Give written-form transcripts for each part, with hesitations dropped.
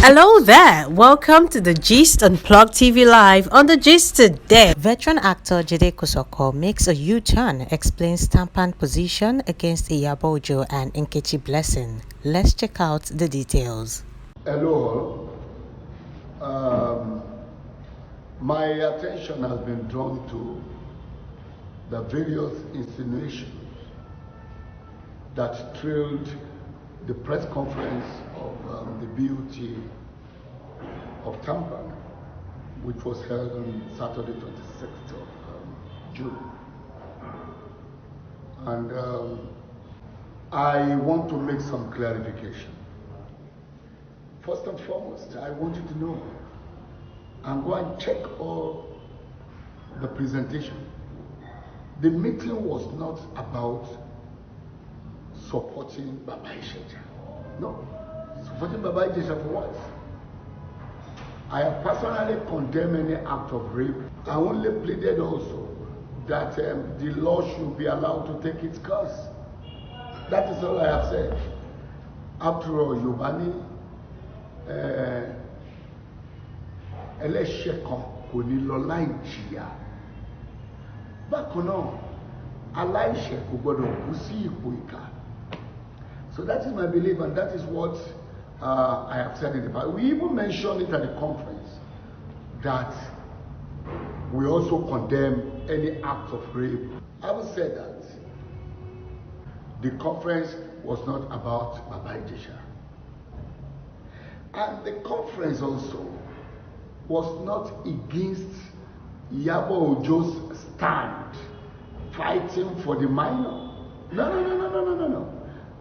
Hello there, welcome to the Gist Unplugged TV Live. On the Gist today, veteran actor Jide Kosoko makes a U-turn, explains TAMPAN position against Iyabo and Nkechi blessing. Let's check out the details. Hello. My attention has been drawn to the various insinuations that trailed the press conference of the BUT of TAMPAN, which was held on Saturday, 26th of June. And I want to make some clarification. First and foremost, I want you to know, and go and check all the presentation. The meeting was not about supporting Baba Ijesha. No. Supporting Baba Ijesha for what? I have personally condemned any act of rape. I only pleaded also that the law should be allowed to take its course. That is all I have said. After all, Yobani, ẹlẹ́ṣẹ̀ kan kò ní lọ láì jìyà. Bákan náà, aláìṣẹ̀ kò gbọdọ̀ kú sí ipò ìkà. So that is my belief, and that is what I have said in the past. We even mentioned it at the conference that we also condemn any act of rape. Having said that, the conference was not about Baba Ijesha. And the conference also was not against Iyabo Ojo's stand fighting for the minor. No.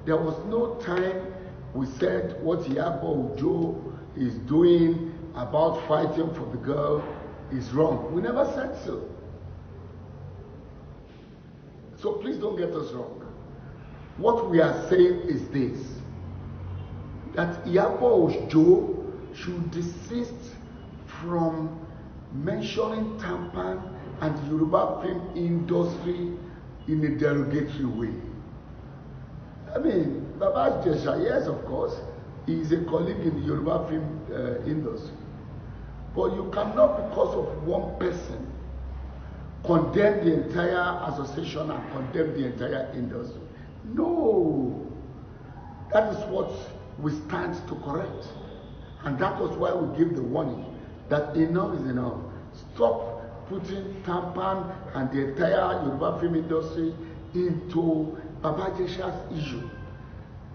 There was no time we said what Iyabo Ojo is doing about fighting for the girl is wrong. We never said so. So please don't get us wrong. What we are saying is this, that Iyabo Ojo should desist from mentioning TAMPAN and the Yoruba film industry in a derogatory way. I mean, Baba Ijesha, yes, of course, he is a colleague in the Yoruba film industry. But you cannot, because of one person, condemn the entire association and condemn the entire industry. No. That is what we stand to correct. And that was why we gave the warning that enough is enough. Stop putting TAMPAN and the entire Yoruba film industry into Baba Ijesha's issue.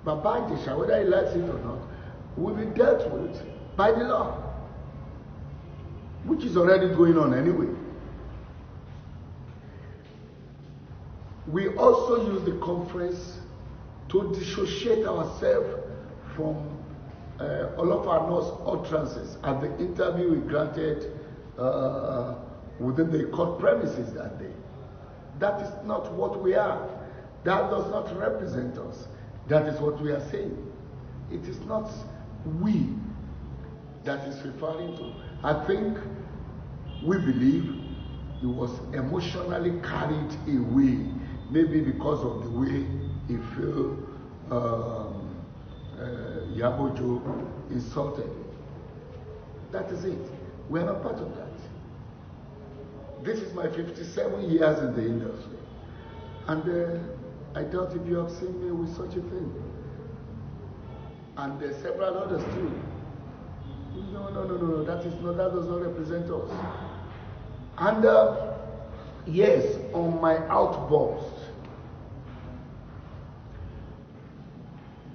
Baba Ijesha, whether he likes it or not, will be dealt with by the law, which is already going on anyway. We also use the conference to dissociate ourselves from all of our utterances at the interview we granted within the court premises that day. That is not what we are. That does not represent us. That is what we are saying. It is not we that is referring to. I think we believe he was emotionally carried away, maybe because of the way he felt Iyabo insulted him. That is it. We are not part of that. This is my 57 years in the industry. And I doubt if you have seen me with such a thing. And there are several others too. No. That does not represent us. And yes, on my outburst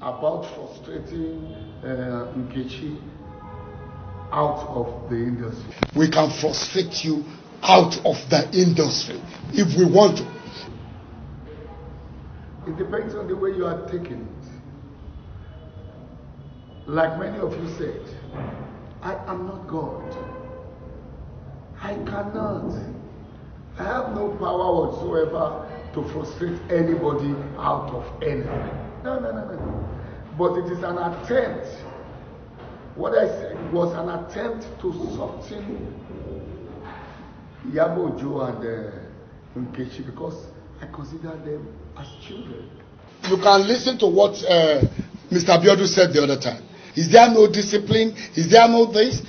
about frustrating Nkechi out of the industry. We can frustrate you out of the industry if we want to. It depends on the way you are taking it. Like many of you said, I am not God. I cannot. I have no power whatsoever to frustrate anybody out of anything. No. But it is an attempt. What I said was an attempt to soften Iyabo and Nkechi, because I consider them as children. You can listen to what Mr. Abiodun said the other time. Is there no discipline? Is there no this?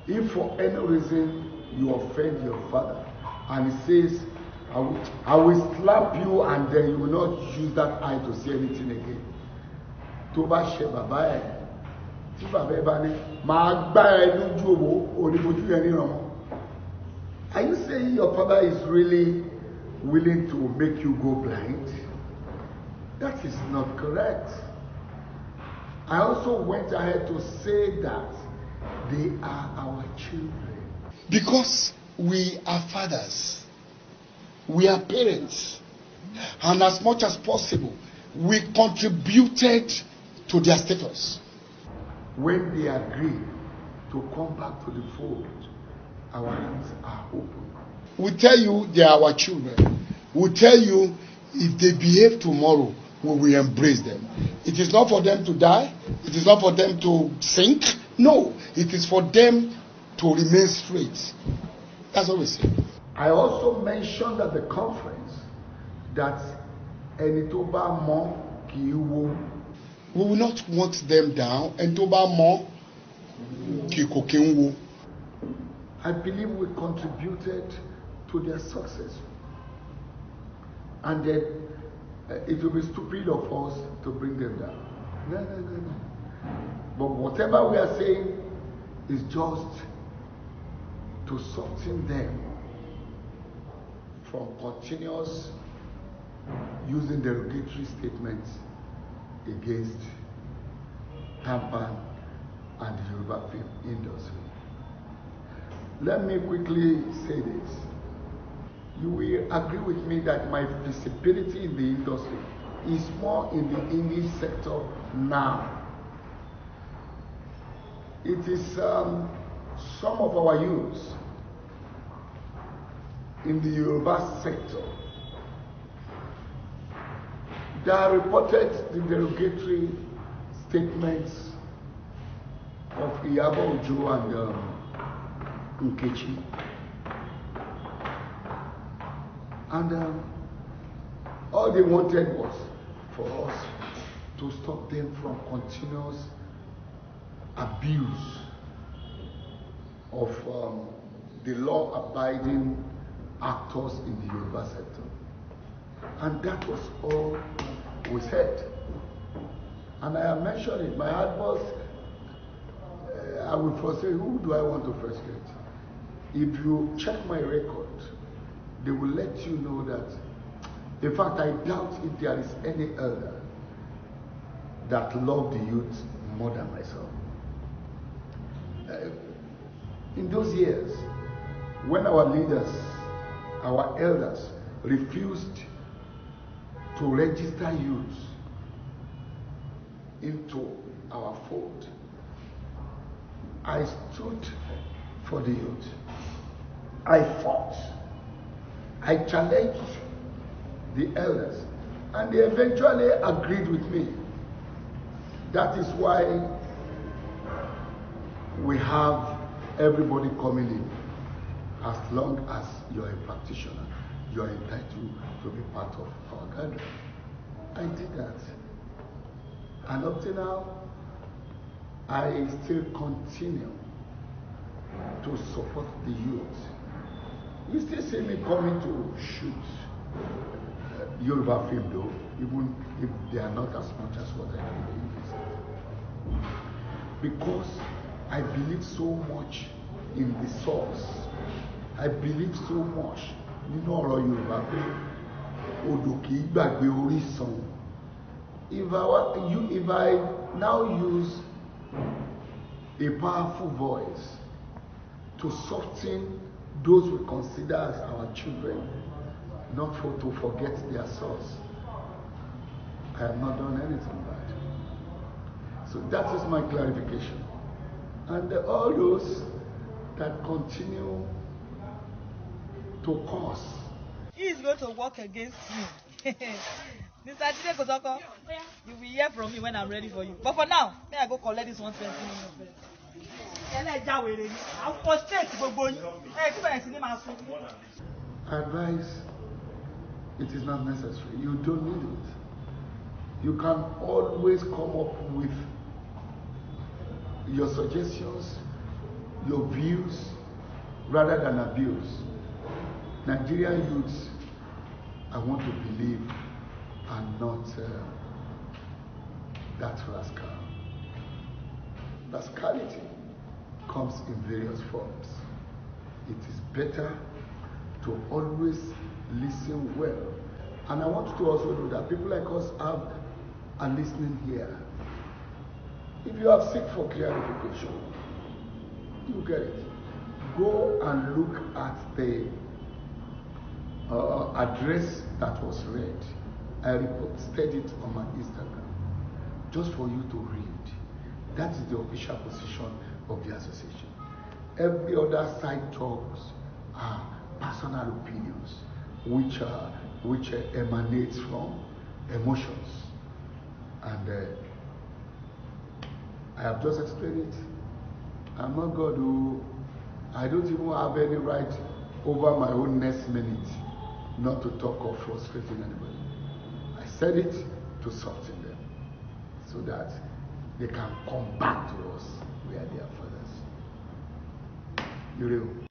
If for any reason you offend your father and he says, I will slap you and then you will not use that eye to see anything again. Tó bá ṣe bàbá ẹ̀, tí bàbá ẹ̀ bá ní, máa gbá ẹ lójú òwò, oníbojú yẹn níran mọ́. Are you saying your father is really willing to make you go blind? That is not correct. I also went ahead to say that they are our children. Because we are fathers, we are parents, and as much as possible, we contributed to their status. When they agree to come back to the fold, our hands are open. We tell you they are our children. We tell you if they behave tomorrow, we will embrace them. It is not for them to die. It is not for them to sink. No, it is for them to remain straight. That's what we say. I also mentioned at the conference that ẹni tó bá mọ̀ kì í wó. We will not want them down. Ẹni tó bá mọ̀ kì kò kí ń wó. I believe we contributed to their success. And then it will be stupid of us to bring them down. No. But whatever we are saying is just to soften them from continuous using derogatory statements against TAMPAN and the Yoruba film industry. Let me quickly say this. You will agree with me that my visibility in the industry is more in the English sector now. It is some of our youths in the Yoruba sector that reported the derogatory statements of Iyabo and Nkechi. And all they wanted was for us to stop them from continuous abuse of the law-abiding actors in the Yoruba sector. And that was all we said. And I have mentioned it. My advice, I will first say, who do I want to frustrate? If you check my record, they will let you know that, in fact, I doubt if there is any elder that loved the youth more than myself. In those years, when our leaders, our elders, refused to register youths into our fold, I stood for the youth. I fought. I challenged the elders, and they eventually agreed with me. That is why we have everybody coming in. As long as you're a practitioner, you're entitled to be part of our gathering. I did that. And up to now, I still continue to support the youth. You still see me coming to shoot Yoruba film though, even if they are not as much as what I do in this. Because I believe so much in the source. I believe so much nínú ọ̀rọ̀ Yorùbá pé odò kì í gbàgbé orísun. If I now use a powerful voice to soften those we consider as our children, not to forget their source, I have not done anything bad. So that is my clarification. And all those that continue to cause. He is going to work against you. Mr. Jide Kosoko, you will hear from me when I'm ready for you. But for now, may I go collect this 120 million. I'll frustrate gbogbo yín. I advise it is not necessary. You don't need it. You can always come up with your suggestions, your views, rather than abuse. Nigerian youths, I want to believe, are not that rascal. Rascality comes in various forms. It is better to always listen well. And I want you to also know that people like us are listening here. If you have seek for clarification, you get it. Go and look at the address that was read. I reposted it on my Instagram just for you to read. That is the official position of the association. Every other side talks are personal opinions which emanates from emotions. And I have just explained it. I'm not God who, I don't even have any right over my own next minute not to talk of frustrating anybody. I said it to soften them so that they can come back to us where they are fathers. You know.